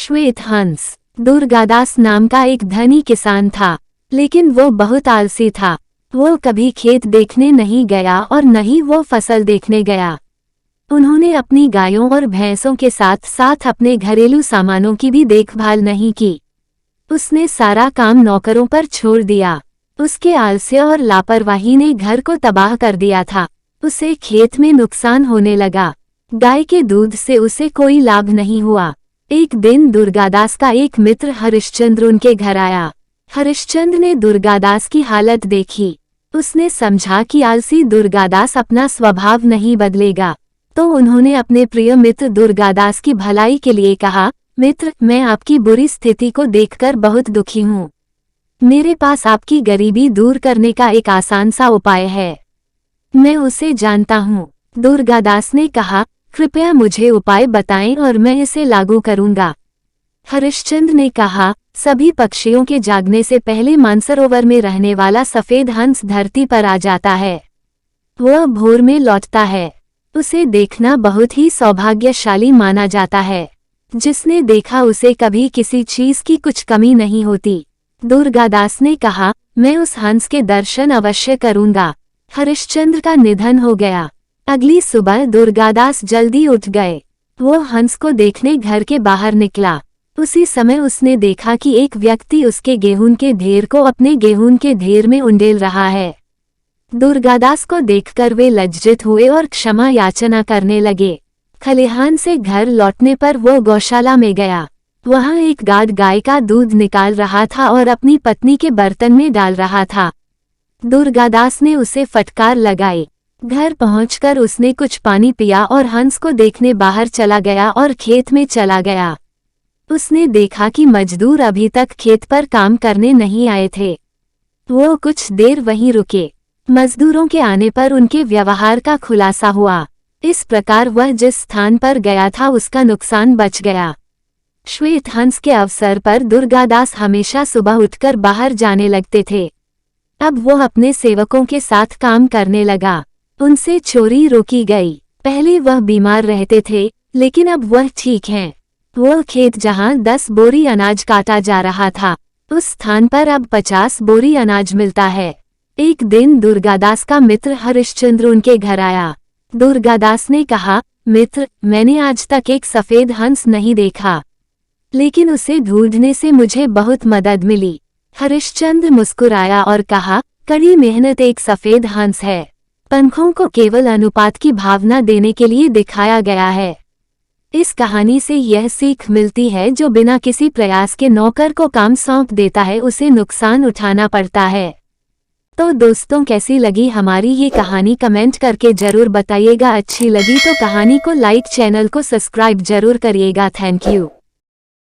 श्वेत हंस। दुर्गादास नाम का एक धनी किसान था, लेकिन वो बहुत आलसी था। वो कभी खेत देखने नहीं गया और न ही वो फसल देखने गया। उन्होंने अपनी गायों और भैंसों के साथ साथ अपने घरेलू सामानों की भी देखभाल नहीं की। उसने सारा काम नौकरों पर छोड़ दिया। उसके आलस्य और लापरवाही ने घर को तबाह कर दिया था। उसे खेत में नुकसान होने लगा। गाय के दूध से उसे कोई लाभ नहीं हुआ। एक दिन दुर्गादास का एक मित्र हरिश्चंद्र उनके घर आया। हरिश्चंद्र ने दुर्गादास की हालत देखी। उसने समझा कि आलसी दुर्गादास अपना स्वभाव नहीं बदलेगा, तो उन्होंने अपने प्रिय मित्र दुर्गादास की भलाई के लिए कहा, मित्र, मैं आपकी बुरी स्थिति को देखकर बहुत दुखी हूँ। मेरे पास आपकी गरीबी दूर करने का एक आसान सा उपाय है। मैं उसे जानता हूँ। दुर्गादास ने कहा, कृपया मुझे उपाय बताएं और मैं इसे लागू करूंगा। हरिश्चंद्र ने कहा, सभी पक्षियों के जागने से पहले मानसरोवर में रहने वाला सफेद हंस धरती पर आ जाता है। वह भोर में लौटता है। उसे देखना बहुत ही सौभाग्यशाली माना जाता है। जिसने देखा उसे कभी किसी चीज की कुछ कमी नहीं होती। दुर्गादास ने कहा, मैं उस हंस के दर्शन अवश्य करूंगा। हरिश्चंद्र का निधन हो गया। अगली सुबह दुर्गादास जल्दी उठ गए। वो हंस को देखने घर के बाहर निकला। उसी समय उसने देखा कि एक व्यक्ति उसके गेहूं के ढेर को अपने गेहूं के ढेर में उंडेल रहा है। दुर्गादास को देखकर वे लज्जित हुए और क्षमा याचना करने लगे। खलिहान से घर लौटने पर वो गौशाला में गया। वहां एक गाड गाय का दूध निकाल रहा था और अपनी पत्नी के बर्तन में डाल रहा था। दुर्गादास ने उसे फटकार लगाई। घर पहुंचकर उसने कुछ पानी पिया और हंस को देखने बाहर चला गया और खेत में चला गया। उसने देखा कि मजदूर अभी तक खेत पर काम करने नहीं आए थे। वो कुछ देर वहीं रुके। मजदूरों के आने पर उनके व्यवहार का खुलासा हुआ। इस प्रकार वह जिस स्थान पर गया था उसका नुकसान बच गया। श्वेत हंस के अवसर पर दुर्गादास हमेशा सुबह उठकर बाहर जाने लगते थे। अब वो अपने सेवकों के साथ काम करने लगा। उनसे चोरी रोकी गई। पहले वह बीमार रहते थे, लेकिन अब वह ठीक हैं। वो खेत जहां 10 बोरी अनाज काटा जा रहा था, उस स्थान पर अब 50 बोरी अनाज मिलता है। एक दिन दुर्गादास का मित्र हरिश्चंद्र उनके घर आया। दुर्गादास ने कहा, मित्र, मैंने आज तक एक सफेद हंस नहीं देखा, लेकिन उसे ढूंढने से मुझे बहुत मदद मिली। हरिश्चंद्र मुस्कुराया और कहा, कड़ी मेहनत एक सफेद हंस है। पंखों को केवल अनुपात की भावना देने के लिए दिखाया गया है। इस कहानी से यह सीख मिलती है, जो बिना किसी प्रयास के नौकर को काम सौंप देता है उसे नुकसान उठाना पड़ता है। तो दोस्तों, कैसी लगी हमारी ये कहानी कमेंट करके जरूर बताइएगा। अच्छी लगी तो कहानी को लाइक, चैनल को सब्सक्राइब जरूर करिएगा। Thank you.